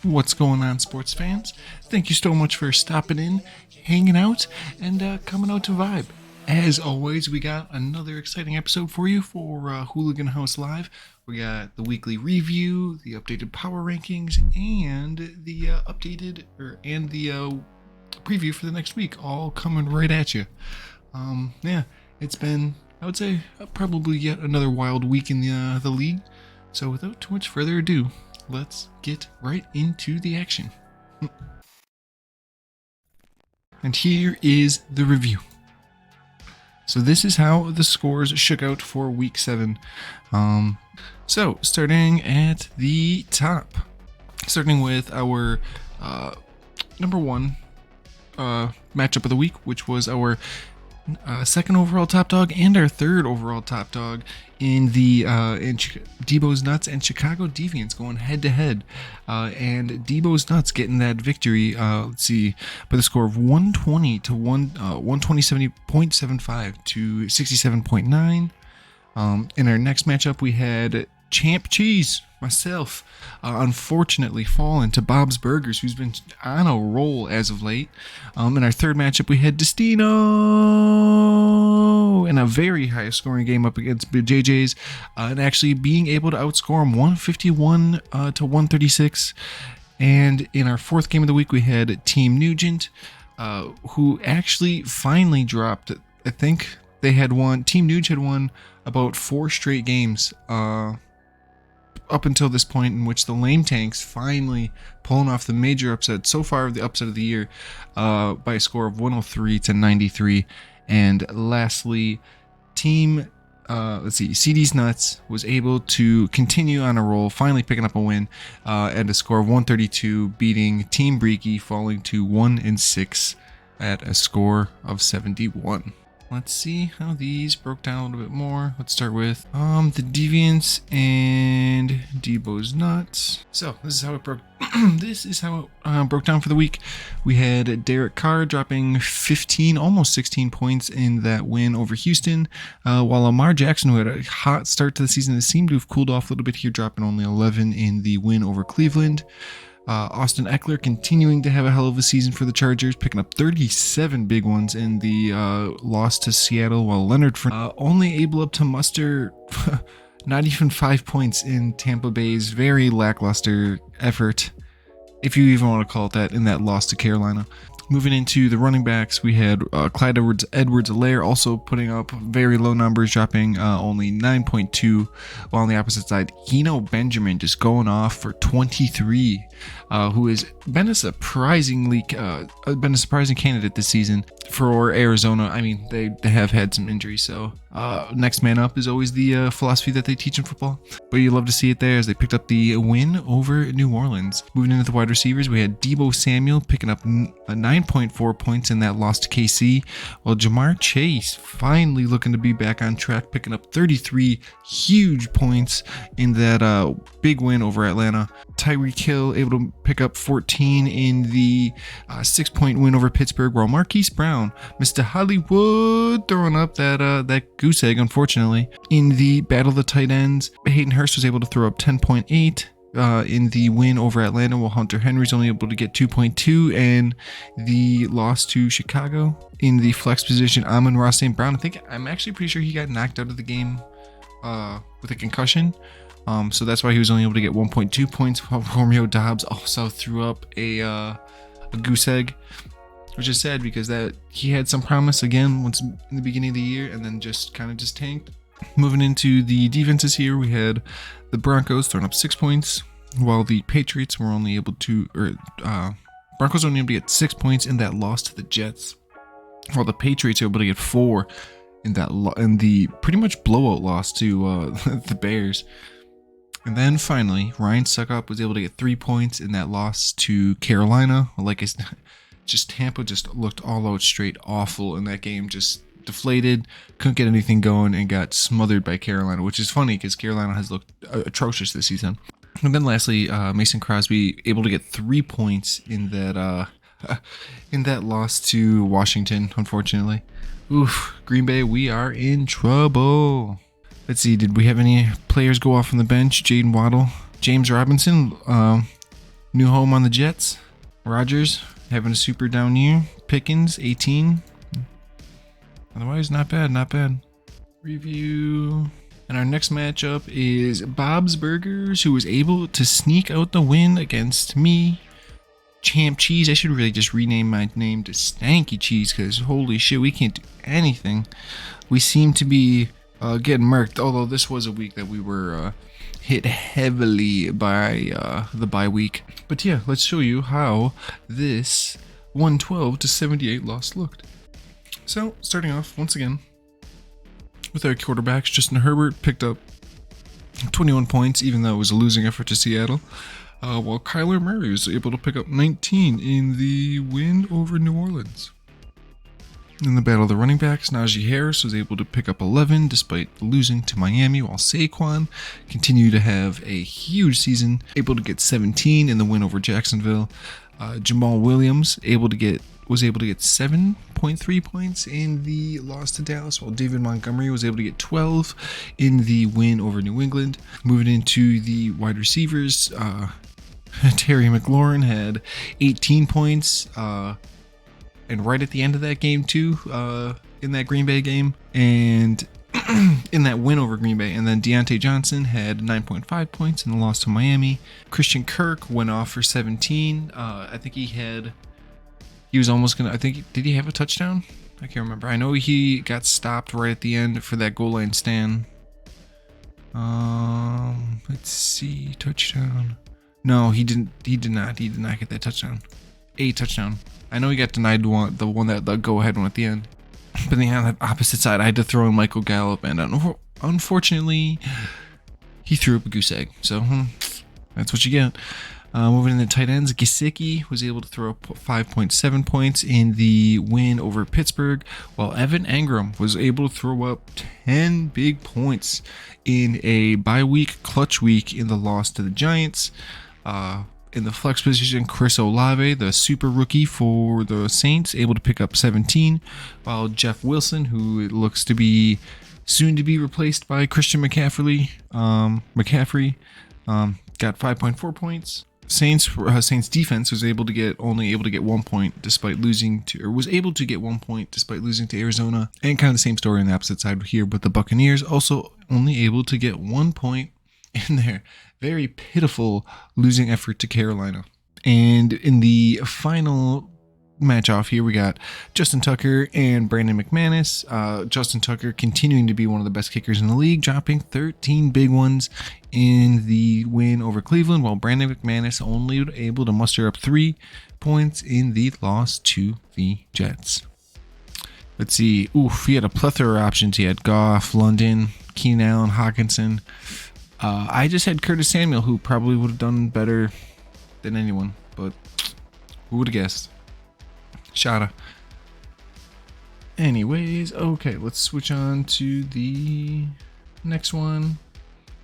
What's going on, sports fans? Thank you so much for stopping in, hanging out, and coming out to vibe. As always, we got another exciting episode for you for Hooligan Haus Live. We got the weekly review, the updated power rankings, and the preview for the next week, all coming right at you. It's been, I would say, probably yet another wild week in the league. So without too much further ado, let's get right into the action. And here is the review. So this is how the scores shook out for week 7. So starting at the top, starting with our number 1 matchup of the week, which was our second overall top dog and our third overall top dog in the Debo's Nuts and Chicago Deviants going head to head, and Debo's Nuts getting that victory. Let's see, by the score of 120 to 127.75 to 67.9. In our next matchup, we had Champ Cheese, myself, unfortunately fallen to Bob's Burgers, who's been on a roll as of late. In our third matchup, we had Destino in a very high scoring game up against JJ's, and actually being able to outscore him 151 to 136. And in our fourth game of the week, we had Team Nugent, who actually finally dropped. I think they had won. Team Nuge had won about 4 straight games up until this point, in which the Lame Tanks finally pulling off the major upset so far, the upset of the year, by a score of 103 to 93. And lastly, Team CD's Nuts was able to continue on a roll, finally picking up a win at a score of 132, beating Team Breaky, falling to 1-6 at a score of 71. Let's see how these broke down a little bit more. Let's start with the Deviants and Debo's Nuts. So this is how it broke. This is how it broke down for the week. We had Derek Carr dropping 15, almost 16 points in that win over Houston, while Lamar Jackson, who had a hot start to the season, seemed to have cooled off a little bit here, dropping only 11 in the win over Cleveland. Austin Eckler continuing to have a hell of a season for the Chargers, picking up 37 big ones in the loss to Seattle, while Leonard only able to muster not even 5 points in Tampa Bay's very lackluster effort, if you even want to call it that, in that loss to Carolina. Moving into the running backs, we had Clyde Edwards-Helaire also putting up very low numbers, dropping only 9.2, while on the opposite side, Eno Benjamin just going off for 23, who has been a surprising candidate this season for Arizona. I mean, they have had some injuries, so next man up is always the philosophy that they teach in football. But you love to see it there as they picked up the win over New Orleans. Moving into the wide receivers, we had Deebo Samuel picking up 9.4 points in that loss to KC, while Jamar Chase finally looking to be back on track, picking up 33 huge points in that big win over Atlanta. Tyreek Hill able to pick up 14 in the 6-point win over Pittsburgh, while Marquise Brown, Mr. Hollywood, throwing up that goose egg, unfortunately. In the battle of the tight ends, Hayden Hurst was able to throw up 10.8 in the win over Atlanta, while Hunter Henry's only able to get 2.2 and the loss to Chicago. In the flex position, Amon-Ra St. Brown, I'm actually pretty sure he got knocked out of the game with a concussion. So that's why he was only able to get 1.2 points, while Romeo Doubs also threw up a goose egg, which is sad because that he had some promise again once in the beginning of the year and then just tanked. Moving into the defenses here, we had the Broncos throwing up 6 points, while the Patriots were only able to, Broncos only able to get 6 points in that loss to the Jets, while the Patriots were able to get 4 in the pretty much blowout loss to the Bears. And then finally, Ryan Suckup was able to get 3 points in that loss to Carolina. Tampa just looked all out straight awful in that game, just deflated, couldn't get anything going, and got smothered by Carolina, which is funny because Carolina has looked atrocious this season. And then lastly, Mason Crosby able to get 3 points in that loss to Washington, unfortunately. Oof, Green Bay, we are in trouble. Let's see, did we have any players go off on the bench? Jaden Waddle, James Robinson, New home on the Jets. Rodgers having a super down year. Pickens 18. Otherwise, not bad, not bad. Review. And our next matchup is Bob's Burgers, who was able to sneak out the win against me. Champ Cheese. I should really just rename my name to Stanky Cheese, because holy shit, we can't do anything. We seem to be getting murked, although this was a week that we were hit heavily by the bye week. But yeah, let's show you how this 112-78 loss looked. So, starting off once again with our quarterbacks, Justin Herbert picked up 21 points, even though it was a losing effort to Seattle. While Kyler Murray was able to pick up 19 in the win over New Orleans. In the battle of the running backs, Najee Harris was able to pick up 11 despite losing to Miami, while Saquon continued to have a huge season, able to get 17 in the win over Jacksonville. Jamal Williams was able to get 7.3 points in the loss to Dallas, while David Montgomery was able to get 12 in the win over New England. Moving into the wide receivers, Terry McLaurin had 18 points, and right at the end of that game too, in that Green Bay game, and in that win over Green Bay. And then Deontay Johnson had 9.5 points in the loss to Miami. Christian Kirk went off for 17. I think he was almost gonna, did he have a touchdown? I can't remember. I know he got stopped right at the end for that goal line stand. Let's see, touchdown. No, he did not get that touchdown. A touchdown. I know he got denied the one that the go ahead one at the end. But then on the opposite side, I had to throw in Michael Gallup, and unfortunately, he threw up a goose egg. So that's what you get. Moving into tight ends, Gesicki was able to throw up 5.7 points in the win over Pittsburgh, while Evan Engram was able to throw up 10 big points in a bye week, clutch week in the loss to the Giants. In the flex position, Chris Olave, the super rookie for the Saints, able to pick up 17, while Jeff Wilson, who it looks to be soon to be replaced by Christian McCaffrey, got 5.4 points. Saints defense was only able to get 1 point despite losing to, or was able to get 1 point despite losing to Arizona. And kind of the same story on the opposite side here, but the Buccaneers also only able to get 1 point in their very pitiful losing effort to Carolina. And in the final match off here, we got Justin Tucker and Brandon McManus. Justin Tucker continuing to be one of the best kickers in the league, dropping 13 big ones in the win over Cleveland, while Brandon McManus only able to muster up 3 points in the loss to the Jets. Let's see. He had a plethora of options. He had Goff, London, Keenan Allen, Hawkinson. I just had Curtis Samuel, who probably would have done better than anyone, but who would have guessed? Shada. Anyways, okay, let's switch on to the next one,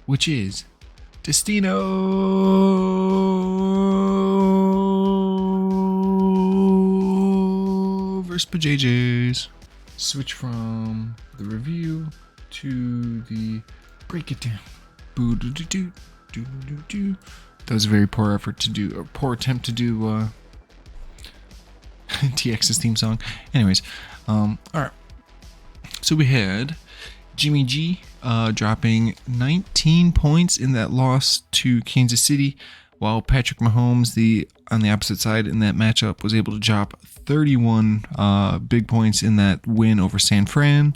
which is Destino versus PJJs. Switch from the review to the break it down. That was a very poor attempt to do TX's theme song. Anyways, alright. So we had Jimmy G dropping 19 points in that loss to Kansas City, while Patrick Mahomes, on the opposite side in that matchup, was able to drop 31 big points in that win over San Fran.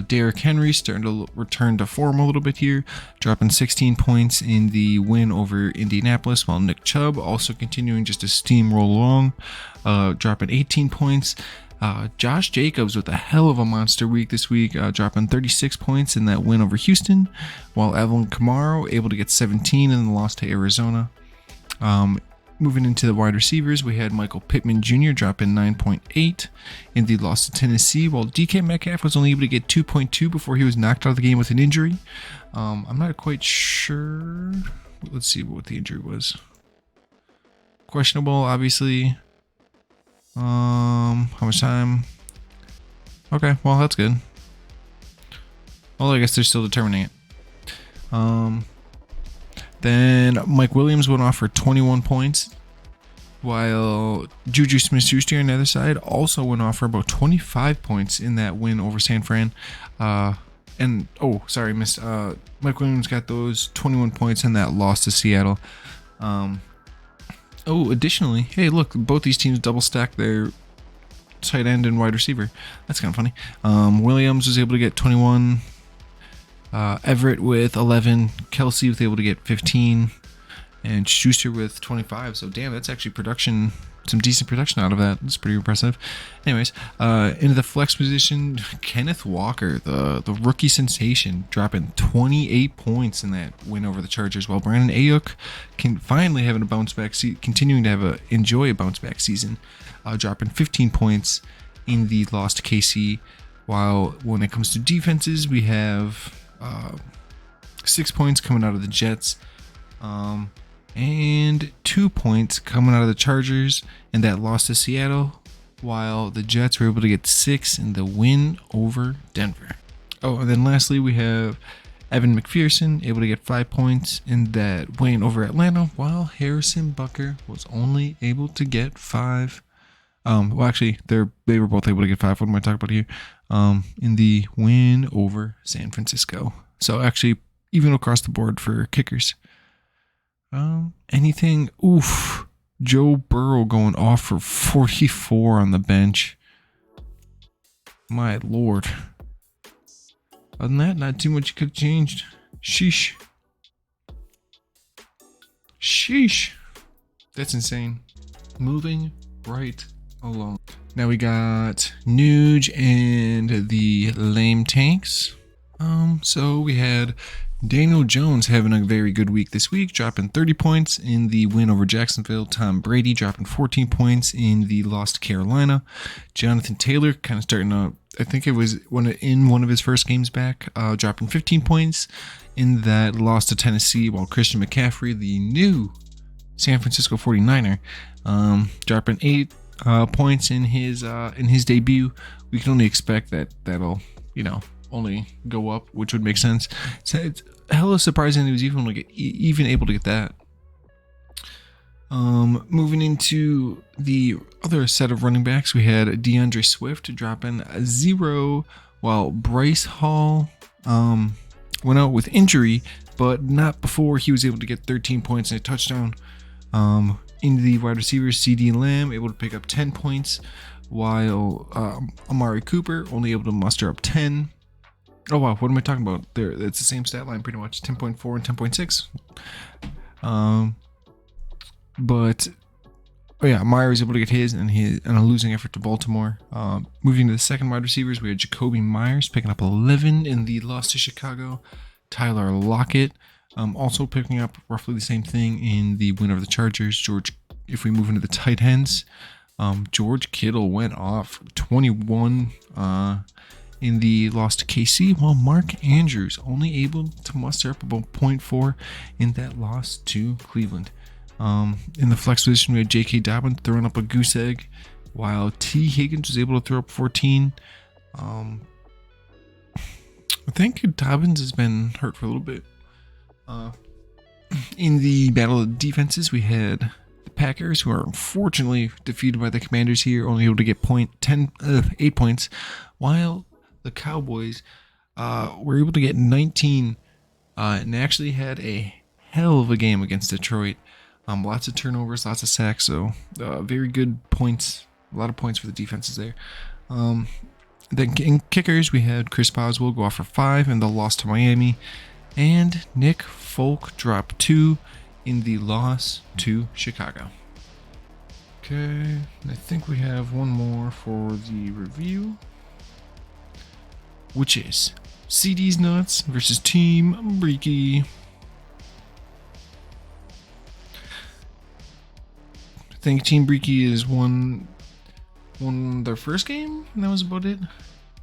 Derrick Henry starting to return to form a little bit here, dropping 16 points in the win over Indianapolis, while Nick Chubb also continuing just to steamroll along, dropping 18 points. Josh Jacobs with a hell of a monster week this week, dropping 36 points in that win over Houston, while Alvin Kamara able to get 17 in the loss to Arizona. Moving into the wide receivers, we had Michael Pittman Jr. dropping 9.8 in the loss to Tennessee, while DK Metcalf was only able to get 2.2 before he was knocked out of the game with an injury. I'm not quite sure. Let's see what the injury was. Questionable, obviously. How much time? Okay, well, that's good. Well, I guess they're still determining it. Then Mike Williams went off for 21 points, while Juju Smith-Schuster on the other side also went off for about 25 points in that win over San Fran. And missed. Mike Williams got those 21 points in that loss to Seattle. Additionally, hey, look, both these teams double stacked their tight end and wide receiver. That's kind of funny. Williams was able to get 21. Everett with 11. Kelsey was able to get 15. And Schuster with 25. So, damn, that's actually production. Some decent production out of that. That's pretty impressive. Anyways, into the flex position, Kenneth Walker, the rookie sensation, dropping 28 points in that win over the Chargers, while Brandon Ayuk can finally having a bounce back, continuing to enjoy a bounce back season, dropping 15 points in the loss to KC. While when it comes to defenses, we have 6 points coming out of the Jets. And 2 points coming out of the Chargers in that loss to Seattle, while the Jets were able to get 6 in the win over Denver. Oh, and then lastly, we have Evan McPherson able to get 5 points in that win over Atlanta, while Harrison Butker was only able to get 5. Actually, they were both able to get 5. What am I talking about here? In the win over San Francisco. So actually, even across the board for kickers. Anything? Oof. Joe Burrow going off for 44 on the bench. My lord. Other than that, not too much could have changed. Sheesh. That's insane. Moving right along. Now we got Nuge and the lame tanks. So we had Daniel Jones having a very good week this week, dropping 30 points in the win over Jacksonville. Tom Brady dropping 14 points in the loss to Carolina. Jonathan Taylor kind of starting to, I think it was in one of his first games back, dropping 15 points in that loss to Tennessee, while Christian McCaffrey, the new San Francisco 49er, dropping 8 points in his debut. We can only expect that'll, only go up, which would make sense. So it's hella surprising he was even able to get that. Moving into the other set of running backs, we had DeAndre Swift dropping 0, while Bryce Hall went out with injury, but not before he was able to get 13 points and a touchdown. In the wide receivers, CD Lamb able to pick up 10 points, while Amari Cooper only able to muster up 10. Oh wow, what am I talking about? There, it's the same stat line pretty much, 10.4 and 10.6. Meyer was able to get his and a losing effort to Baltimore. Moving to the second wide receivers, we had Jacoby Myers picking up 11 in the loss to Chicago. Tyler Lockett also picking up roughly the same thing in the win over the Chargers. If we move into the tight ends, George Kittle went off 21 in the loss to KC, while Mark Andrews only able to muster up about 0.4 in that loss to Cleveland. In the flex position, we had J.K. Dobbins throwing up a goose egg, while T. Higgins was able to throw up 14. I think Dobbins has been hurt for a little bit. In the battle of defenses, we had the Packers, who are unfortunately defeated by the Commanders here, only able to get 8 points, while the Cowboys were able to get 19 and actually had a hell of a game against Detroit. Lots of turnovers, lots of sacks, so very good points. A lot of points for the defenses there. Then in kickers, we had Chris Boswell go off for 5 in the loss to Miami, and Nick Folk dropped 2 in the loss to Chicago. Okay, I think we have one more for the review, which is CD's Nuts versus Team Breaky. I think Team Breaky is won their first game, and that was about it.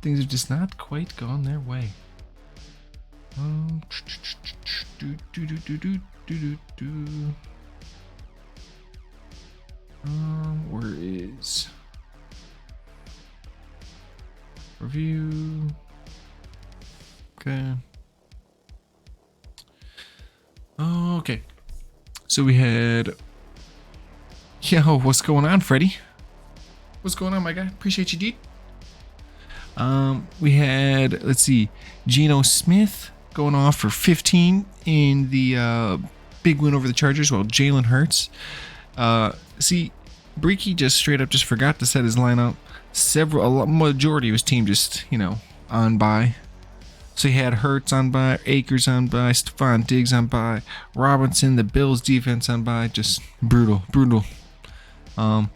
Things have just not quite gone their way. Where is review? Okay. Okay. So we had, yo, what's going on, Freddy? What's going on, my guy? Appreciate you, dude. We had, let's see, Geno Smith going off for 15 in the big win over the Chargers, while Jalen Hurts. See, Breaky just straight up just forgot to set his lineup. A majority of his team just, on bye. So he had Hurts on bye, Akers on bye, Stephon Diggs on bye, Robinson, the Bills defense on bye. Just brutal. But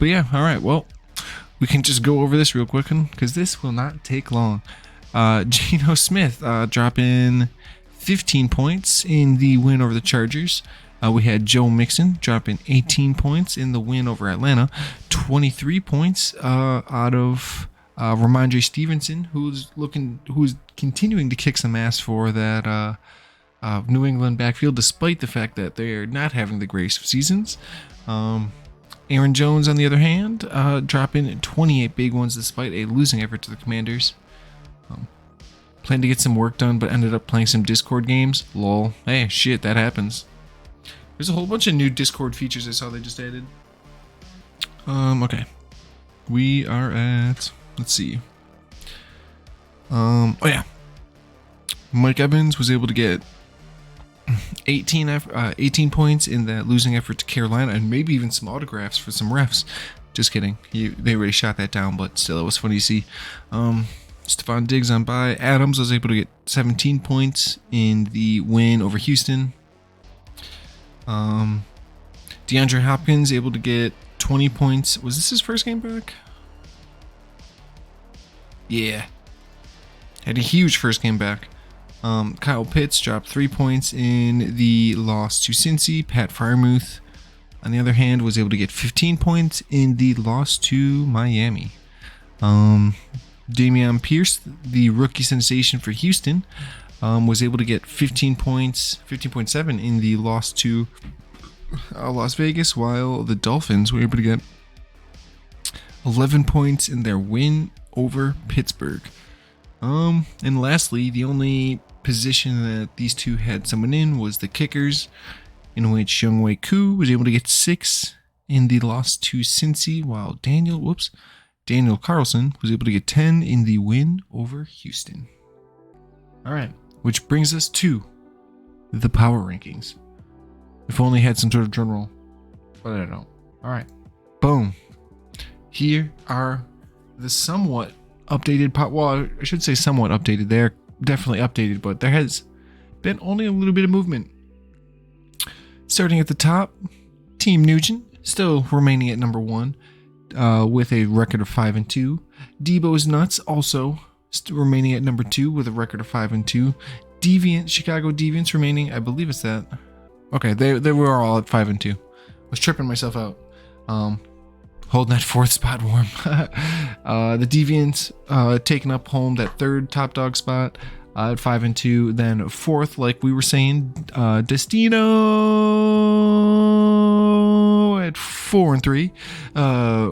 yeah, all right. Well, we can just go over this real quick because this will not take long. Geno Smith dropping 15 points in the win over the Chargers. We had Joe Mixon dropping 18 points in the win over Atlanta. 23 points out of Ramondre Stevenson, who's continuing to kick some ass for that New England backfield, despite the fact that they are not having the greatest of seasons. Aaron Jones, on the other hand, dropping 28 big ones despite a losing effort to the Commanders. Planned to get some work done, but ended up playing some Discord games. Lol. Hey, shit, that happens. There's a whole bunch of new Discord features I saw they just added. Okay. We are at, let's see. Oh yeah. Mike Evans was able to get 18 points in that losing effort to Carolina, and maybe even some autographs for some refs. Just kidding. They already shot that down, but still, it was funny to see. Stephon Diggs on bye. Adams was able to get 17 points in the win over Houston. DeAndre Hopkins able to get 20 points. Was this his first game back? Yeah. Had a huge first game back. Kyle Pitts dropped 3 points in the loss to Cincy. Pat Freiermuth, on the other hand, was able to get 15 points in the loss to Miami. Dameon Pierce, the rookie sensation for Houston, was able to get 15 points, 15.7 in the loss to Las Vegas, while the Dolphins were able to get 11 points in their win over Pittsburgh. And lastly, the only position that these two had someone in was the kickers, in which Younghoe Koo was able to get 6 in the loss to Cincy, while Daniel Carlson was able to get 10 in the win over Houston. All right, which brings us to the power rankings. If only had some sort of drum roll, but I don't. All right, boom. Here are the somewhat updated well, I should say somewhat updated. They're definitely updated, but there has been only a little bit of movement. Starting at the top, Team Nugent still remaining at number 1 with a record of 5-2. Debo's Nuts also remaining at number 2 with a record of 5-2. Chicago Deviants remaining, I believe it's that. Okay, they were all at 5-2. I was tripping myself out. Holding that 4th spot warm. The Deviants taking up home that 3rd top dog spot at 5-2. Then 4th, like we were saying, Destino at 4-3,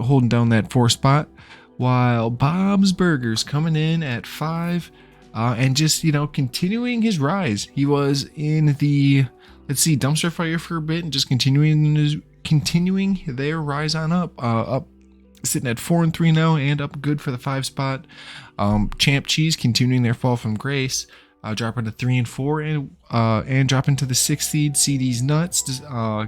holding down that 4th spot. While Bob's Burgers coming in at 5, and just continuing his rise. He was in the dumpster fire for a bit, and just continuing their rise on up, sitting at 4-3 now, and up good for the 5 spot. Champ Cheese continuing their fall from grace, dropping to 3-4, and dropping to the 6th seed. CD's Nuts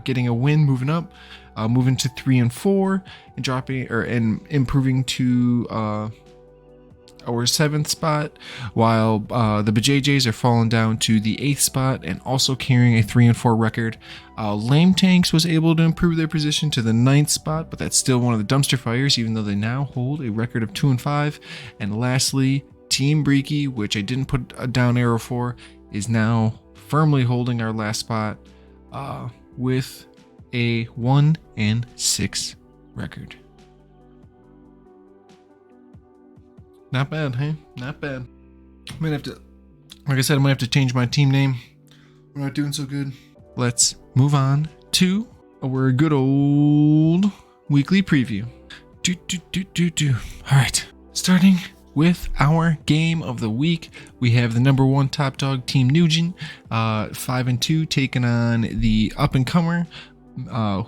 getting a win, moving up, moving to 3-4, and dropping and improving to our 7th spot, while the BJJs are falling down to the 8th spot and also carrying a 3-4 record. Lame Tanks was able to improve their position to the 9th spot, but that's still one of the dumpster fires, even though they now hold a record of 2-5. And lastly, Team Breaky, which I didn't put a down arrow for, is now firmly holding our last spot with a 1-6 record. Not bad, hey? Not bad. Might have to, like I said, I might have to change my team name. We're not doing so good. Let's move on to our good old weekly preview. All right, starting with our game of the week. We have the number 1 top dog, Team Nuge, 5-2, taking on the up-and-comer,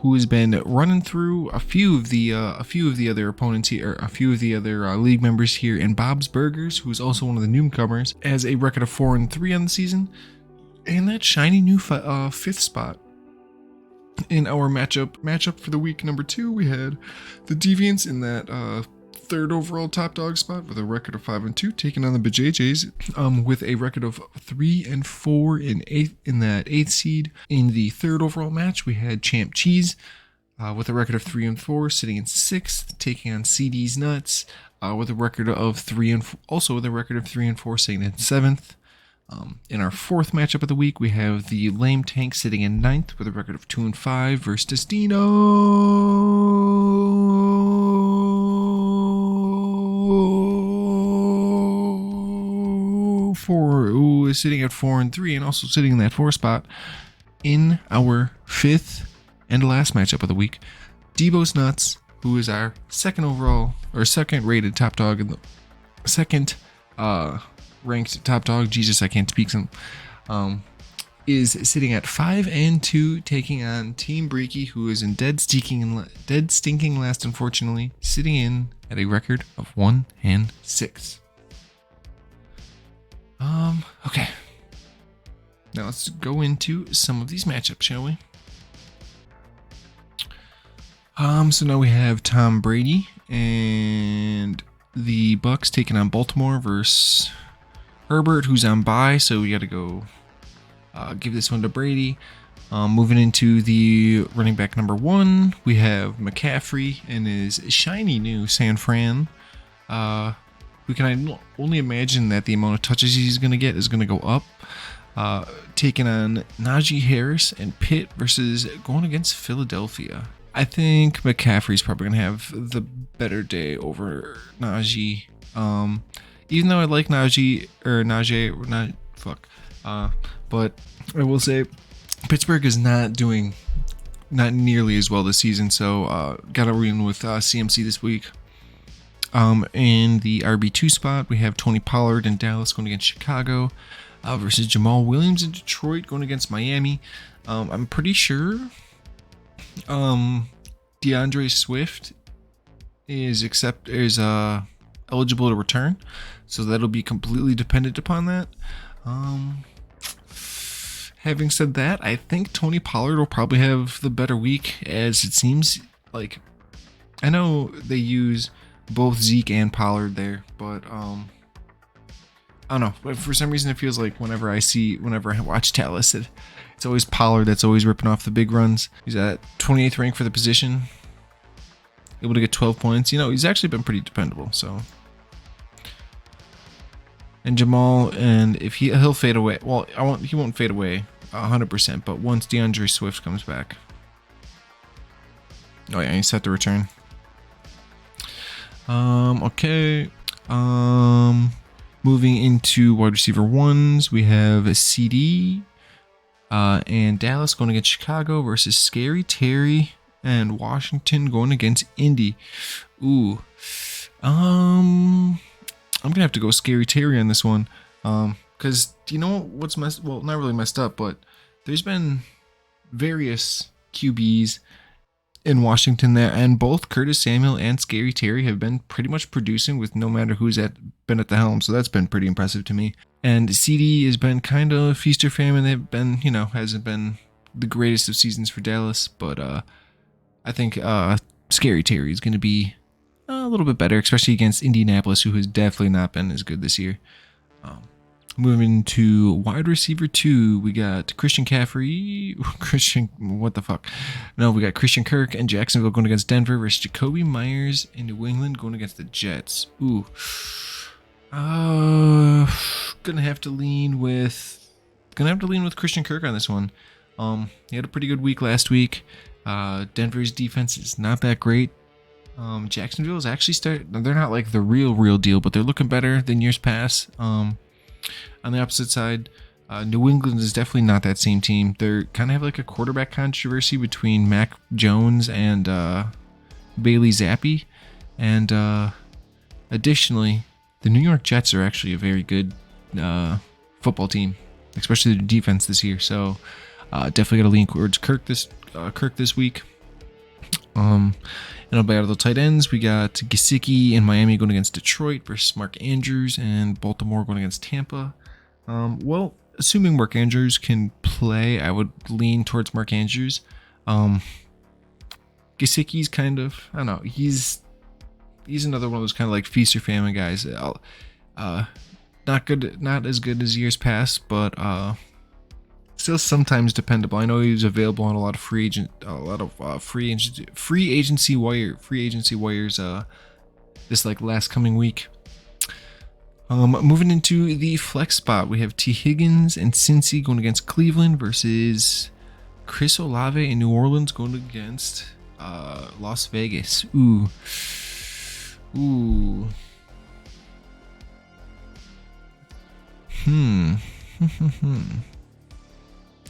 who has been running through a few of the other opponents here, or a few of the other league members here in Bob's Burgers, who's also one of the newcomers, as a record of 4-3 on the season, and that shiny new 5th spot. In our matchup for the week number 2, we had the Deviants in that 3rd overall top dog spot with a record of 5-2, taking on the BJJs with a record of 3-4 in that 8th seed. In the 3rd overall match, we had Champ Cheese with a record of 3-4, sitting in 6th, taking on CD's Nuts with a record of 3-4, sitting in 7th. In our 4th matchup of the week, we have the Lame Tank sitting in 9th with a record of 2-5 versus Destino, who is sitting at 4-3 and also sitting in that 4th spot. In our 5th and last matchup of the week, Debo's Nuts, who is our 2nd overall or 2nd rated top dog in the 2nd ranked top dog, Jesus, I can't speak some, is sitting at 5-2, taking on Team Breaky, who is in dead stinking last, unfortunately, sitting in at a record of 1-6. Okay. Now let's go into some of these matchups, shall we? So now we have Tom Brady and the Bucks taking on Baltimore versus Herbert, who's on bye, so we got to go give this one to Brady. Moving into the running back number 1, we have McCaffrey and his shiny new San Fran. We can only imagine that the amount of touches he's going to get is going to go up. Taking on Najee Harris and Pitt versus going against Philadelphia. I think McCaffrey's probably going to have the better day over Najee. Even though I like Najee, but I will say Pittsburgh is not nearly as well this season, so gotta win with CMC this week. In the RB2 spot, we have Tony Pollard in Dallas going against Chicago versus Jamal Williams in Detroit going against Miami. I'm pretty sure DeAndre Swift is eligible to return, so that'll be completely dependent upon that. Having said that, I think Tony Pollard will probably have the better week, as it seems like, I know they use both Zeke and Pollard there, but I don't know, but for some reason it feels like whenever I watch Dallas, it's always Pollard that's always ripping off the big runs. He's at 28th rank for the position, able to get 12 points. He's actually been pretty dependable, so. And Jamal, and if he'll fade away. Well, he won't fade away 100%, but once DeAndre Swift comes back. Oh yeah, he's set to return. Okay. Moving into wide receiver 1s, we have CD and Dallas going against Chicago versus Scary Terry and Washington going against Indy. Ooh. I'm gonna have to go Scary Terry on this one, because do you know what's not really messed up, but there's been various QBs in Washington there, and both Curtis Samuel and Scary Terry have been pretty much producing with no matter who's been at the helm, so that's been pretty impressive to me. And CD has been kind of feast or famine. They've been, hasn't been the greatest of seasons for Dallas, but I think Scary Terry is going to be a little bit better, especially against Indianapolis, who has definitely not been as good this year. Moving to wide receiver 2, we got Christian McCaffrey. We got Christian Kirk and Jacksonville going against Denver versus Jacoby Myers in New England going against the Jets. Ooh. Gonna have to lean with Christian Kirk on this one. He had a pretty good week last week. Denver's defense is not that great. Jacksonville is actually they're not like the real deal, but they're looking better than years past. On the opposite side, New England is definitely not that same team. They're kind of have like a quarterback controversy between Mac Jones and Bailey Zappi. And additionally, The New York Jets are actually a very good football team, especially their defense this year. So definitely got to lean towards Kirk this week. And on the other tight ends, we got Gesicki in Miami going against Detroit versus Mark Andrews, and Baltimore going against Tampa. Well, assuming Mark Andrews can play, I would lean towards Mark Andrews. Gesicki's kind of, I don't know, he's another one of those kind of like feast or famine guys. Not as good as years past, but still sometimes dependable. I know he was available on a lot of free agency wires this like last coming week. Moving into the flex spot, we have T. Higgins and Cincy going against Cleveland versus Chris Olave in New Orleans going against Las Vegas. Ooh.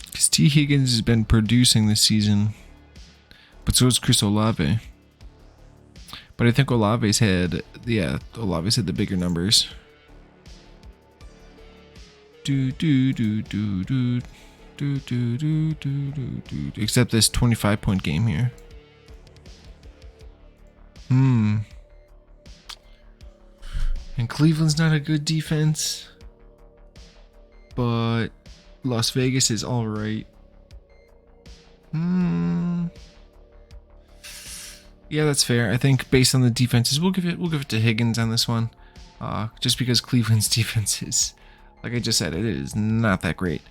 Because T. Higgins has been producing this season, but so has Chris Olave. But I think Olave's had the bigger numbers. Except this 25-point game here. And Cleveland's not a good defense, but Las Vegas is all right. Yeah, that's fair. I think based on the defenses, we'll give it to Higgins on this one. Just because Cleveland's defense is, like I just said, it is not that great.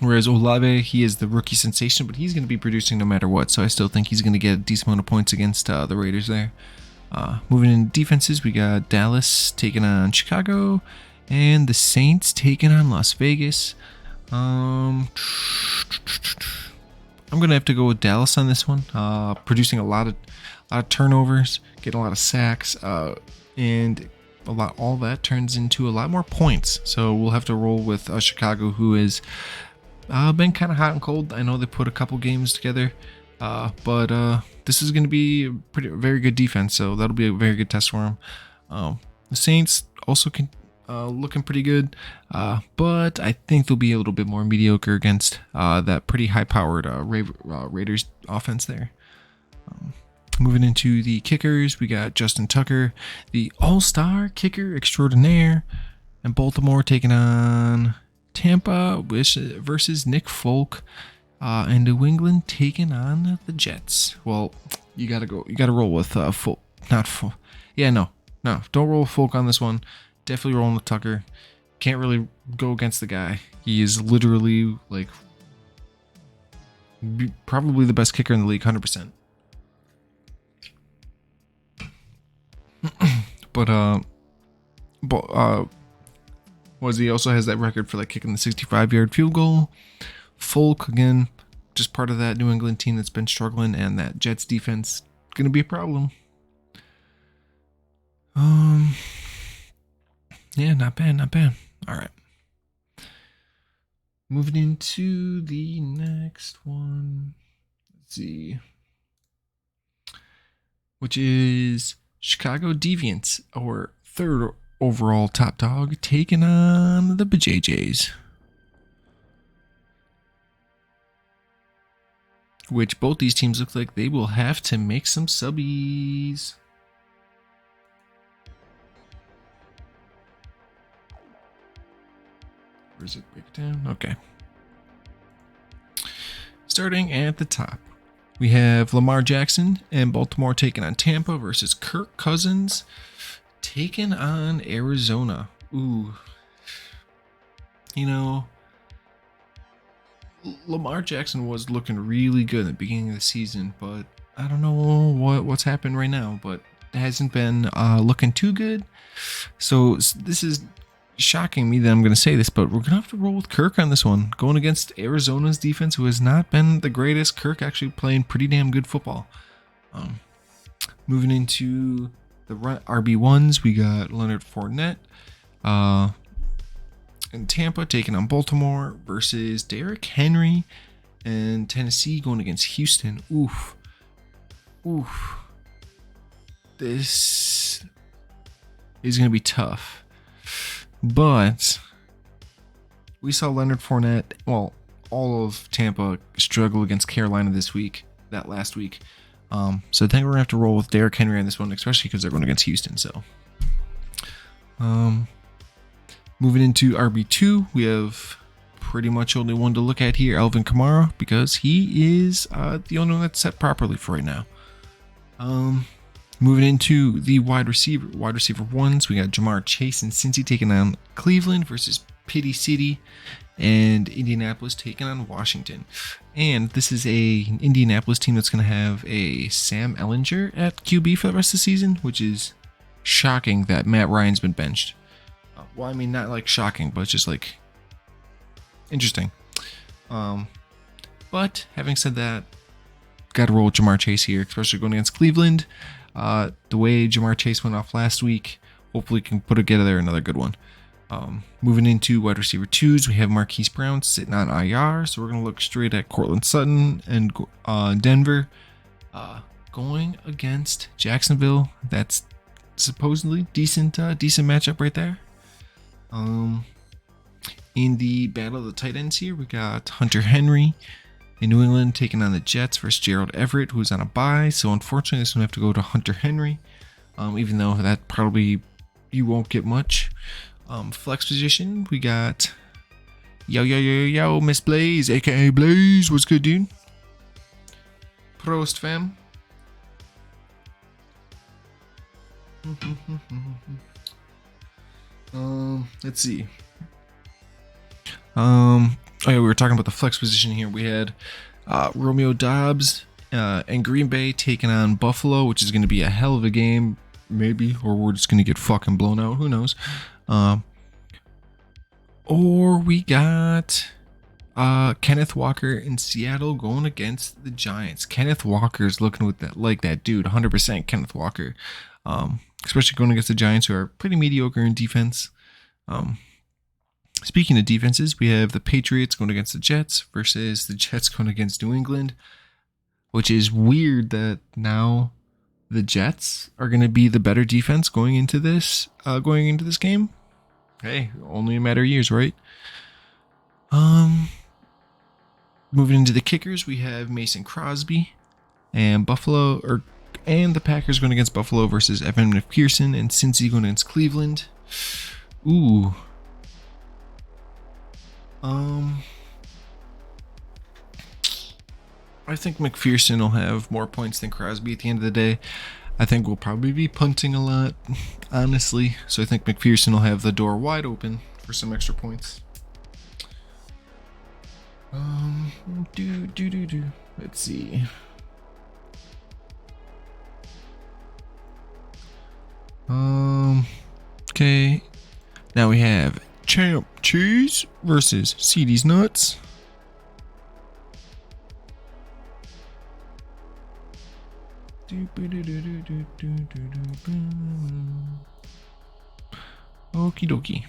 Whereas Olave, he is the rookie sensation, but he's going to be producing no matter what. So I still think he's going to get a decent amount of points against the Raiders there. Moving in defenses, we got Dallas taking on Chicago, and the Saints taking on Las Vegas. I'm gonna have to go with Dallas on this one. Producing a lot of turnovers, getting a lot of sacks, and all that turns into a lot more points. So we'll have to roll with Chicago, who has been kind of hot and cold. I know they put a couple games together, but this is going to be a very good defense, so that'll be a very good test for them. The Saints also looking pretty good, but I think they'll be a little bit more mediocre against that pretty high-powered Raiders offense there. Moving into the kickers, we got Justin Tucker, the all-star kicker extraordinaire, and Baltimore taking on Tampa versus Nick Folk, and New England taking on the Jets. Well, you gotta roll with Folk, not Folk. Yeah, no, don't roll with Folk on this one. Definitely rolling with Tucker. Can't really go against the guy. He is literally like probably the best kicker in the league, 100%. But he also has that record for like kicking the 65-yard field goal. Folk, again, just part of that New England team that's been struggling, and that Jets defense gonna be a problem. Yeah, not bad. All right. Moving into the next one. Let's see. Which is Chicago Deviants, our third overall top dog, taking on the BJJs. Which both these teams look like they will have to make some subbies. Where's it break down? Okay. Starting at the top, we have Lamar Jackson and Baltimore taking on Tampa versus Kirk Cousins taking on Arizona. Ooh. You know, Lamar Jackson was looking really good at the beginning of the season, but I don't know what's happened right now, but it hasn't been looking too good. So this is shocking me that I'm going to say this, but we're going to have to roll with Kirk on this one. Going against Arizona's defense, who has not been the greatest. Kirk actually playing pretty damn good football. Moving into the RB1s, we got Leonard Fournette in Tampa taking on Baltimore versus Derrick Henry and Tennessee going against Houston. Oof. This is going to be tough. But we saw Leonard Fournette, well, all of Tampa struggle against Carolina that last week. So I think we're going to have to roll with Derrick Henry on this one, especially because they're going against Houston. So, moving into RB2, we have pretty much only one to look at here, Alvin Kamara, because he is the only one that's set properly for right now. Moving into the wide receiver ones, we got Jamar Chase and Cincy taking on Cleveland versus Pity City and Indianapolis taking on Washington. And this is an Indianapolis team that's going to have a Sam Ehlinger at QB for the rest of the season, which is shocking that Matt Ryan's been benched. Well, I mean, not like shocking, but it's just like interesting. But having said that, got to roll with Jamar Chase here, especially going against Cleveland. The way Jamar Chase went off last week, hopefully can put together another good one. Moving into wide receiver 2s, we have Marquise Brown sitting on IR, so we're going to look straight at Cortland Sutton and Denver. Going against Jacksonville, that's supposedly decent matchup right there. In the battle of the tight ends here, we got Hunter Henry in New England taking on the Jets versus Gerald Everett, who's on a bye. So unfortunately, this one have to go to Hunter Henry, even though that probably you won't get much. Flex position, we got yo Miss Blaze, aka Blaze. What's good, dude? Prost, fam. Let's see. Oh yeah, we were talking about the flex position here. We had Romeo Doubs and Green Bay taking on Buffalo, which is going to be a hell of a game, maybe, or we're just going to get fucking blown out. Who knows? Or we got Kenneth Walker in Seattle going against the Giants. Kenneth Walker's looking with that like that dude, 100% Kenneth Walker. Especially going against the Giants, who are pretty mediocre in defense. Speaking of defenses, we have the Patriots going against the Jets versus the Jets going against New England, which is weird that now the Jets are going to be the better defense going into this game. Hey, only a matter of years, right? Moving into the kickers, we have Mason Crosby and the Packers going against Buffalo versus Evan McPherson and Cincy going against Cleveland. Ooh. I think McPherson will have more points than Crosby at the end of the day. I think we'll probably be punting a lot, honestly. So I think McPherson will have the door wide open for some extra points. Let's see. Okay. Now we have Champ Cheese versus CD's Nuts. Okie dokie.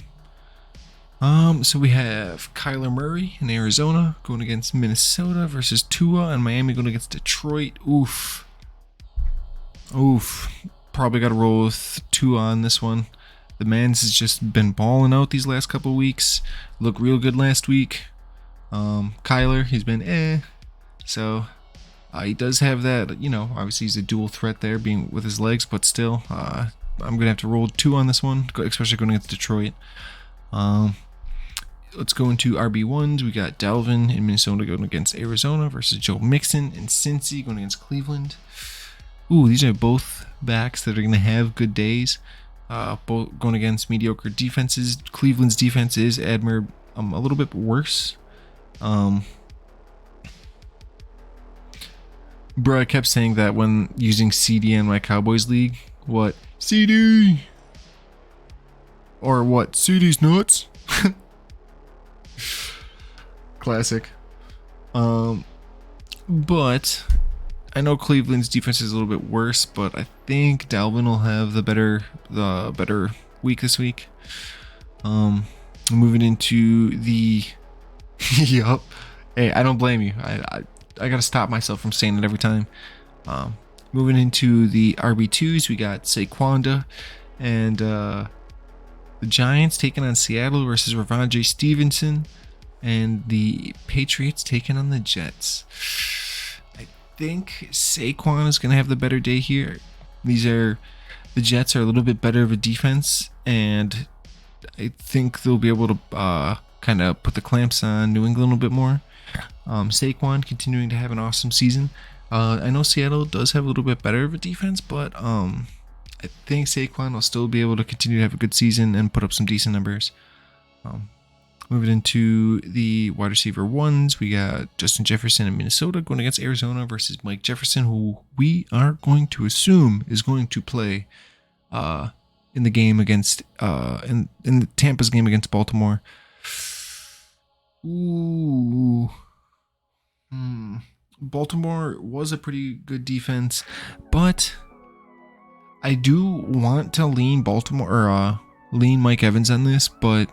So we have Kyler Murray in Arizona going against Minnesota versus Tua, and Miami going against Detroit. Oof. Probably got to roll with Tua on this one. The man's has just been balling out these last couple weeks. Looked real good last week. Kyler, he's been So he does have that, obviously he's a dual threat there, being with his legs, but still, I'm going to have to roll 2 on this one, especially going against Detroit. Let's go into RB1s. We got Dalvin in Minnesota going against Arizona versus Joe Mixon in Cincy going against Cleveland. Ooh, these are both backs that are going to have good days. Both going against mediocre defenses. Cleveland's defense is a little bit worse. Bro, I kept saying that when using CD in my Cowboys league. What? CD! Or what? CD's nuts? Classic. But I know Cleveland's defense is a little bit worse, but I think Dalvin will have the better week this week. Moving into the yup. Hey, I don't blame you. I gotta stop myself from saying it every time. Moving into the RB2s, we got Saquonda And the Giants taking on Seattle versus Ravondre Stevenson. And the Patriots taking on the Jets. I think Saquon is going to have the better day here. The Jets are a little bit better of a defense, and I think they'll be able to kind of put the clamps on New England a little bit more. Saquon continuing to have an awesome season. I know Seattle does have a little bit better of a defense, but I think Saquon will still be able to continue to have a good season and put up some decent numbers. Moving into the wide receiver ones, we got Justin Jefferson in Minnesota going against Arizona versus Mike Jefferson, who we are going to assume is going to play in the game against in the Tampa's game against Baltimore. Ooh. Baltimore was a pretty good defense, but I do want to lean lean Mike Evans on this, but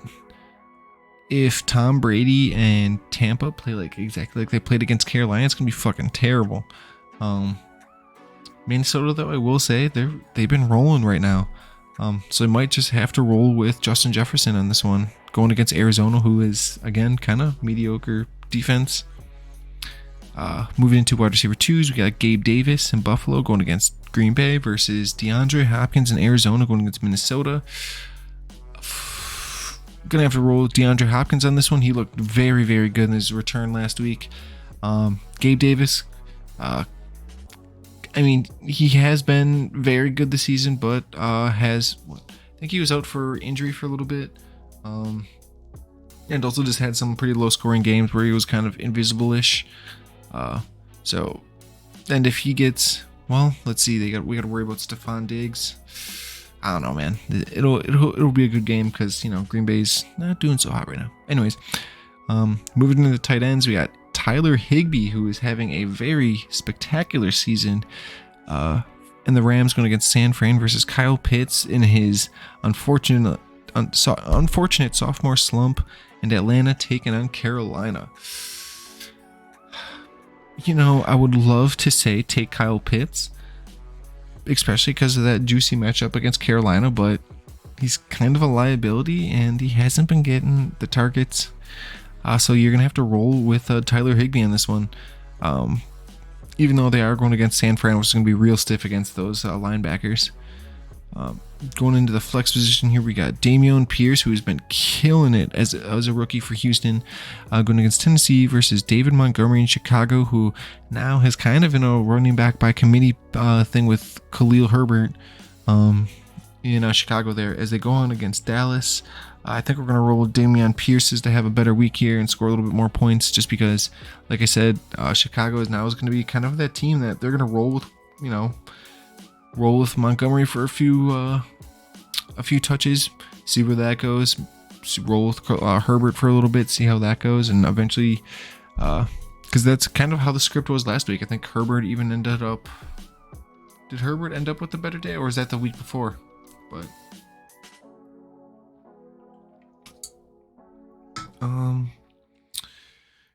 if Tom Brady and Tampa play exactly like they played against Carolina, it's gonna be fucking terrible. Minnesota, though, I will say they've been rolling right now, so I might just have to roll with Justin Jefferson on this one, going against Arizona, who is again kind of mediocre defense. Moving into wide receiver twos, we got Gabe Davis in Buffalo going against Green Bay versus DeAndre Hopkins in Arizona going against Minnesota. Gonna have to roll with DeAndre Hopkins on this one. He looked very, very good in his return last week. Gabe Davis, I mean, he has been very good this season, but I think he was out for injury for a little bit, and also just had some pretty low scoring games where he was kind of invisible-ish. So, and if he gets, well, let's see, we got to worry about Stephon Diggs. I don't know, man. It'll be a good game because, you know, Green Bay's not doing so hot right now. Anyways, moving into the tight ends, we got Tyler Higbee, who is having a very spectacular season. And the Rams going against San Fran versus Kyle Pitts in his unfortunate sophomore slump, and Atlanta taking on Carolina. You know, I would love to say take Kyle Pitts, especially because of that juicy matchup against Carolina, but he's kind of a liability and he hasn't been getting the targets. So you're going to have to roll with Tyler Higbee on this one. Even though they are going against San Fran, which is going to be real stiff against those linebackers. Going into the flex position here, we got Dameon Pierce, who has been killing it as a rookie for Houston, going against Tennessee versus David Montgomery in Chicago, who now has kind of in a running back by committee thing with Khalil Herbert in Chicago there, as they go on against Dallas. I think we're going to roll with Dameon Pierce to have a better week here and score a little bit more points, just because, like I said, Chicago is going to be kind of that team that they're going to roll with Montgomery for a few touches, see where that goes. Roll with Herbert for a little bit, see how that goes, and eventually, because that's kind of how the script was last week. I think Herbert even ended up. Did Herbert end up with a better day, or was that the week before? But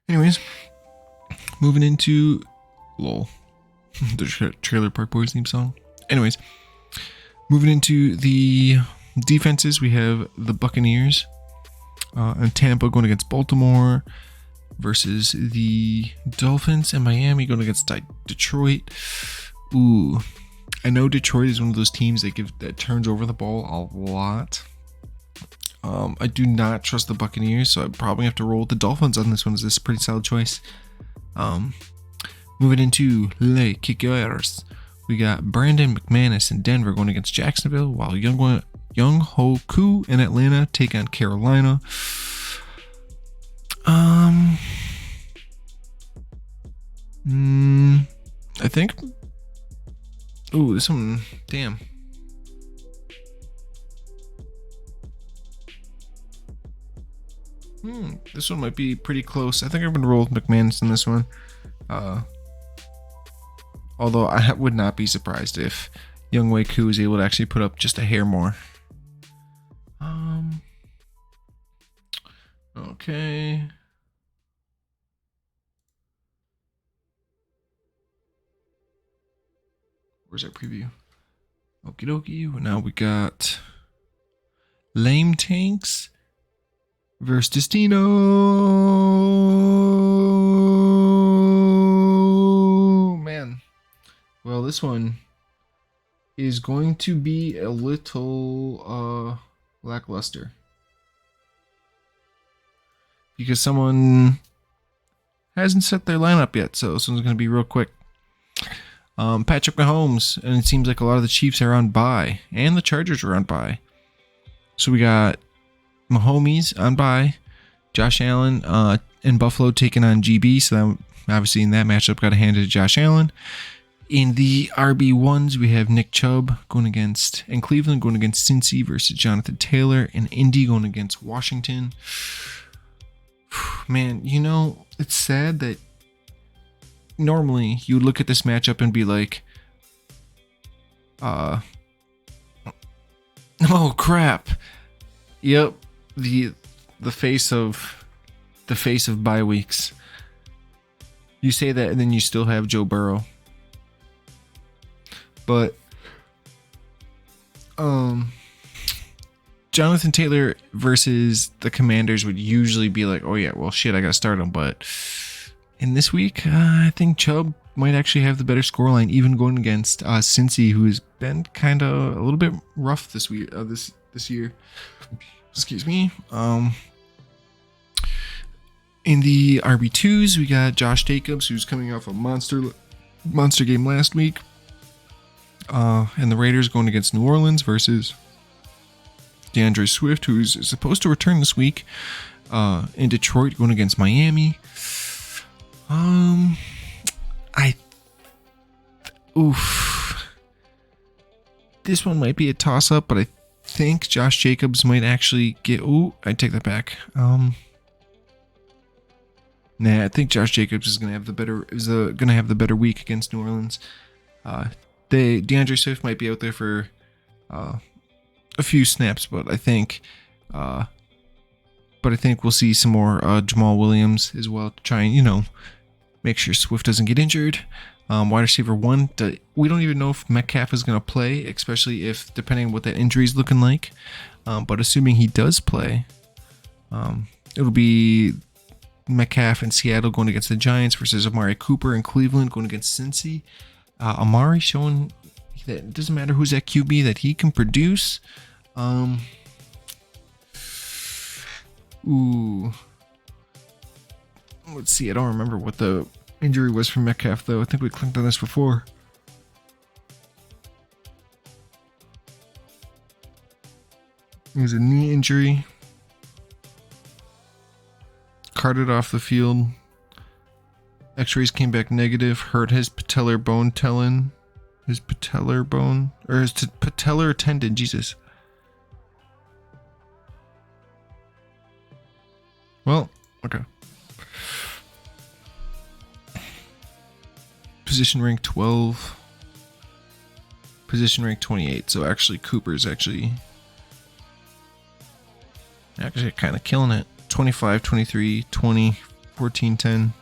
anyways, moving into the Trailer Park Boys theme song. Anyways, moving into the defenses, we have the Buccaneers and Tampa going against Baltimore versus the Dolphins, and Miami going against Detroit. Ooh, I know Detroit is one of those teams that turns over the ball a lot. I do not trust the Buccaneers, so I probably have to roll with the Dolphins on this one. This is a pretty solid choice. Moving into Les Kickers, we got Brandon McManus in Denver going against Jacksonville, while Young Ho Koo in Atlanta take on Carolina. I think. Ooh, there's some. Damn. This one might be pretty close. I think I'm gonna roll with McManus in this one. Although I would not be surprised if Young Wei Koo is able to actually put up just a hair more. Okay. Where's our preview? Okie dokie. Now we got Lame Tanks versus Destino. Man. Well, this one is going to be a little lackluster. Because someone hasn't set their lineup yet, so this one's going to be real quick. Patrick Mahomes, and it seems like a lot of the Chiefs are on bye, and the Chargers are on bye. So we got Mahomes on bye, Josh Allen in Buffalo taking on GB, so that, obviously in that matchup got to hand it to Josh Allen. In the RB1s, we have Nick Chubb going against, and Cleveland going against Cincy versus Jonathan Taylor, and Indy going against Washington. Man, you know, it's sad that normally you would look at this matchup and be like, oh crap. Yep, the face of bye weeks. You say that and then you still have Joe Burrow. But Jonathan Taylor versus the Commanders would usually be like, oh yeah, well shit, I gotta start him. But in this week, I think Chubb might actually have the better scoreline, even going against Cincy, who's been kind of a little bit rough this week, this year. Excuse me. In the RB2s, we got Josh Jacobs, who's coming off a monster game last week. And the Raiders going against New Orleans versus DeAndre Swift, who's supposed to return this week. In Detroit going against Miami. This one might be a toss-up, but I think Josh Jacobs might actually get. I take that back. I think Josh Jacobs is gonna have the better week against New Orleans. DeAndre Swift might be out there for a few snaps, but I think we'll see some more Jamal Williams as well to try and make sure Swift doesn't get injured. Wide receiver 1, we don't even know if Metcalf is going to play, especially if depending on what that injury is looking like. But assuming he does play, it'll be Metcalf in Seattle going against the Giants versus Amari Cooper in Cleveland going against Cincy. Amari showing that it doesn't matter who's at QB, that he can produce. Let's see. I don't remember what the injury was for Metcalf, though. I think we clicked on this before. It was a knee injury. Carted off the field. X-rays came back negative. Hurt his patellar bone tendon. His patellar bone, or his patellar tendon. Jesus. Well, okay. Position rank 12. Position rank 28. So actually, Cooper's actually kind of killing it. 25, 23, 20, 14, 10.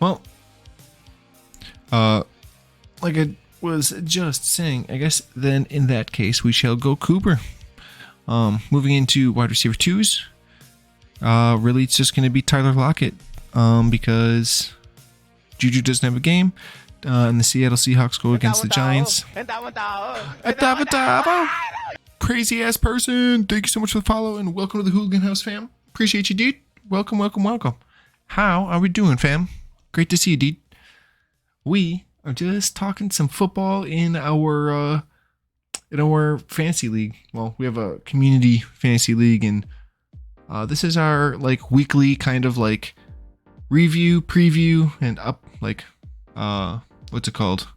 Well, like I was just saying, I guess then in that case we shall go Cooper. Moving into wide receiver 2s. Really it's just going to be Tyler Lockett, because Juju doesn't have a game, and the Seattle Seahawks go against the Giants. Crazy ass person, thank you so much for the follow, and welcome to the Hooligan Haus fam. Appreciate you, dude. Welcome. How are we doing, fam? Great to see you, dude. We are just talking some football in our fantasy league. Well, we have a community fantasy league, and this is our like weekly kind of like review, preview, and up like what's it called?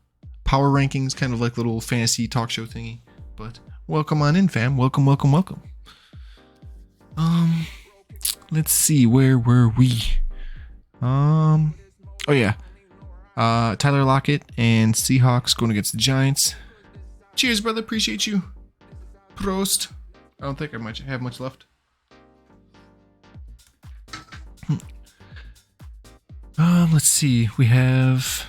Power rankings, kind of like little fantasy talk show thingy. But welcome on in, fam. Welcome. Let's see, where were we? Oh yeah. Tyler Lockett and Seahawks going against the Giants. Cheers, brother. Appreciate you. Prost. I don't think I might have much left. Let's see. We have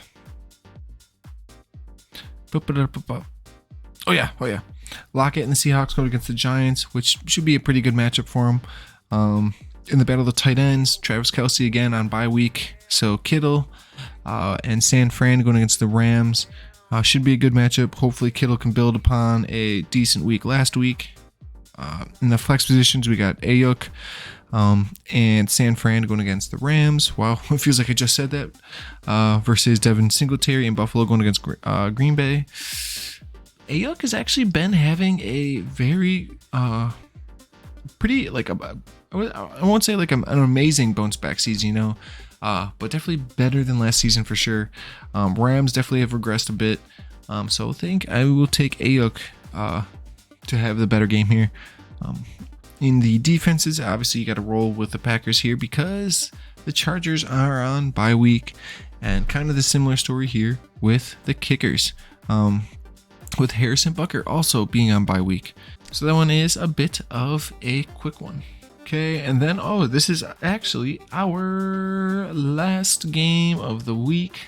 Oh yeah. Lockett and the Seahawks going against the Giants, which should be a pretty good matchup for them. In the battle of the tight ends, Travis Kelce again on bye week. So Kittle and San Fran going against the Rams. Should be a good matchup. Hopefully Kittle can build upon a decent week last week. In the flex positions, we got Ayuk and San Fran going against the Rams. Wow, it feels like I just said that. Versus Devin Singletary and Buffalo going against Green Bay. Ayuk has actually been having a very pretty, like, I won't say like an amazing bounce back season, you know, but definitely better than last season for sure. Rams definitely have regressed a bit. So I think I will take Ayuk to have the better game here. In the defenses, obviously you got to roll with the Packers here because the Chargers are on bye week, and kind of the similar story here with the kickers, with Harrison Butker also being on bye week. So that one is a bit of a quick one. Okay, and then, this is actually our last game of the week,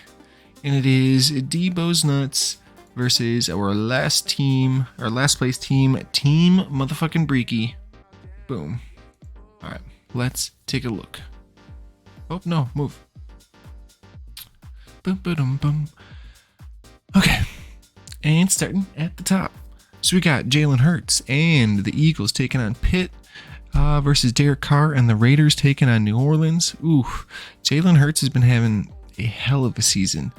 and it is Debo's Nuts versus our last place team, Team Motherfucking Breaky. Boom. All right, let's take a look. Oh, no, move. Boom, boom, boom. Okay, and starting at the top. So we got Jalen Hurts and the Eagles taking on Pitt versus Derek Carr and the Raiders taking on New Orleans. Ooh, Jalen Hurts has been having a hell of a season.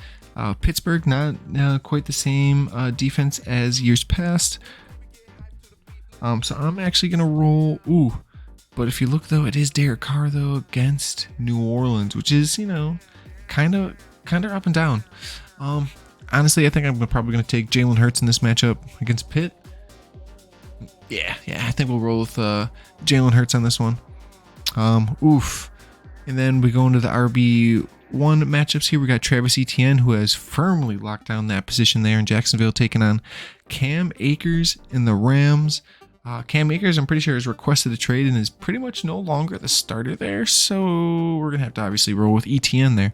Pittsburgh, not quite the same defense as years past. So I'm actually going to roll. Ooh, but if you look, though, it is Derek Carr, though, against New Orleans, which is, you know, kind of up and down. Honestly, I think I'm probably going to take Jalen Hurts in this matchup against Pitt. Yeah, I think we'll roll with Jalen Hurts on this one. Oof. And then we go into the RB1 matchups here. We got Travis Etienne, who has firmly locked down that position there in Jacksonville, taking on Cam Akers in the Rams. Cam Akers, I'm pretty sure, has requested a trade and is pretty much no longer the starter there. So we're going to have to obviously roll with Etienne there.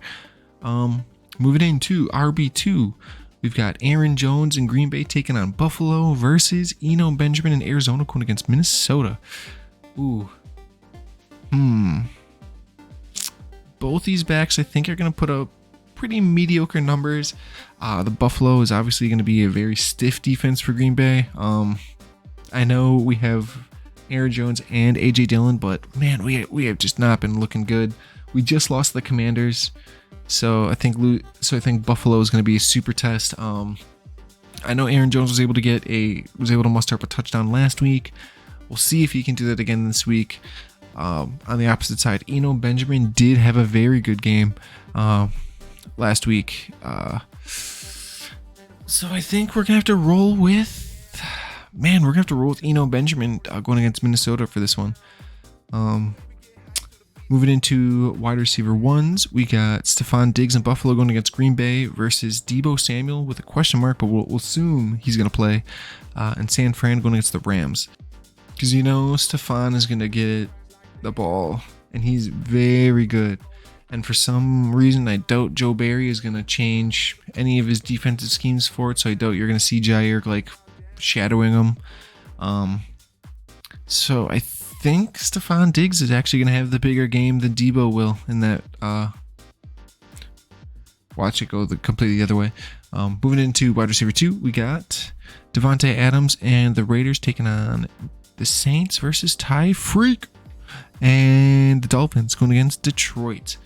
Moving into RB2, we've got Aaron Jones in Green Bay taking on Buffalo versus Eno Benjamin in Arizona going against Minnesota. Ooh. Both these backs, I think, are going to put up pretty mediocre numbers. The Buffalo is obviously going to be a very stiff defense for Green Bay. I know we have Aaron Jones and A.J. Dillon, but man, we have just not been looking good. We just lost the Commanders. So I think Buffalo is going to be a super test. I know Aaron Jones was able to muster up a touchdown last week. We'll see if he can do that again this week. On the opposite side, Eno Benjamin did have a very good game last week. So I think we're gonna have to roll with Eno Benjamin going against Minnesota for this one. Moving into wide receiver ones, we got Stephon Diggs in Buffalo going against Green Bay versus Deebo Samuel with a question mark, but we'll assume he's going to play. And San Fran going against the Rams. Because, you know, Stephon is going to get the ball, and he's very good. And for some reason, I doubt Joe Barry is going to change any of his defensive schemes for it, so I doubt you're going to see Jair, like, shadowing him. So I think Stephon Diggs is actually going to have the bigger game than Deebo will in that. Watch it go completely the other way. Moving into wide receiver 2, we got Devontae Adams and the Raiders taking on the Saints versus Ty Freak and the Dolphins going against Detroit.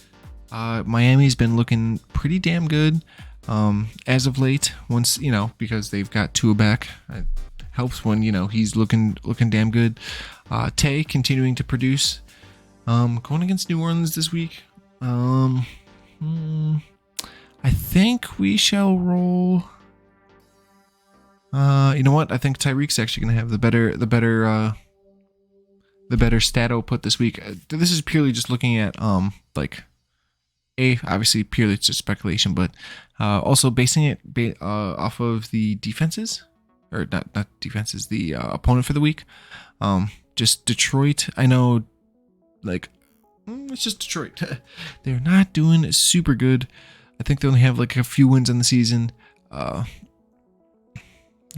Miami's been looking pretty damn good as of late. Once, you know, because they've got Tua back. It helps when, you know, he's looking damn good. Tay continuing to produce. Going against New Orleans this week. I think we shall roll. You know what? I think Tyreek's actually going to have the better stat output this week. This is purely just looking at obviously purely it's just speculation, but also basing it off of the defenses, or not defenses, the opponent for the week. Just Detroit. I know, like, it's just Detroit. They're not doing super good. I think they only have like a few wins in the season.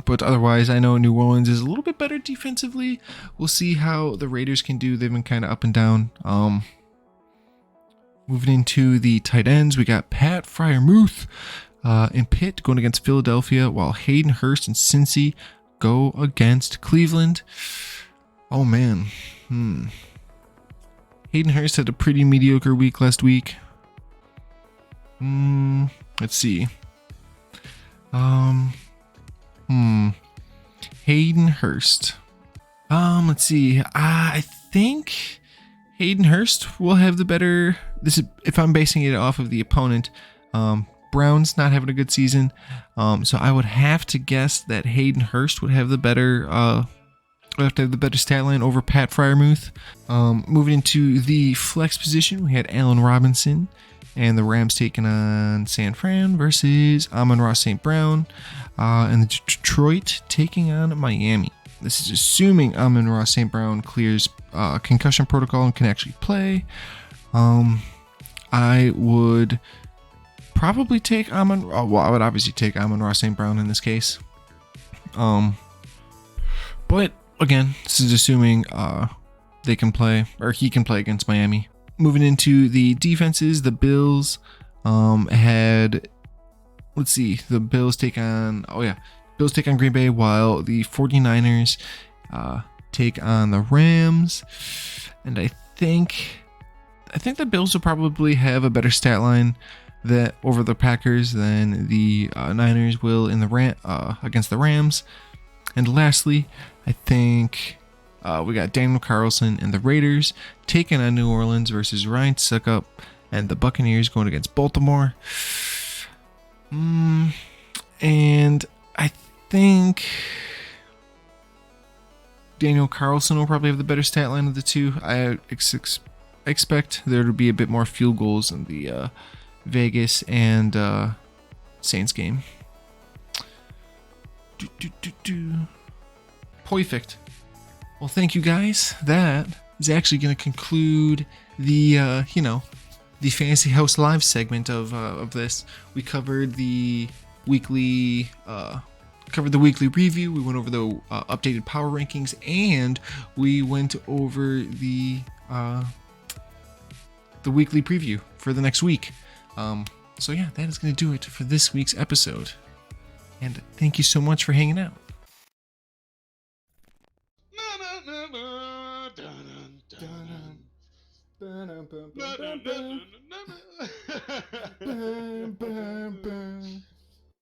But otherwise, I know New Orleans is a little bit better defensively. We'll see how the Raiders can do. They've been kind of up and down. Moving into the tight ends, we got Pat Freiermuth in Pitt going against Philadelphia, while Hayden Hurst and Cincy go against Cleveland. Oh, man. Hayden Hurst had a pretty mediocre week last week. Let's see. Hayden Hurst. Let's see. I think Hayden Hurst will have the better. This is if I'm basing it off of the opponent. Brown's not having a good season, so I would have to guess that Hayden Hurst would have the better. Would have to have the better stat line over Pat Freiermuth. Moving into the flex position, we had Allen Robinson and the Rams taking on San Fran versus Amon-Ra St. Brown, and the Detroit taking on Miami. This is assuming Amon-Ra St. Brown clears concussion protocol and can actually play. I would probably take I would obviously take Amon-Ra St. Brown in this case. But again, this is assuming they can play, or he can play against Miami. Moving into the defenses, the Bills had, let's see, the Bills take on, Bills take on Green Bay, while the 49ers take on the Rams. And I think the Bills will probably have a better stat line that over the Packers than the Niners will in the against the Rams. And lastly, I think we got Daniel Carlson and the Raiders taking on New Orleans versus Ryan Suckup and the Buccaneers going against Baltimore. And I think Daniel Carlson will probably have the better stat line of the two. I expect there to be a bit more field goals in the Vegas and Saints game. Perfect. Well, thank you guys. That is actually going to conclude the the Fantasy Haus live segment of this. We covered the weekly review. We went over the updated power rankings, and we went over the weekly preview for the next week. So yeah, that is going to do it for this week's episode. And thank you so much for hanging out.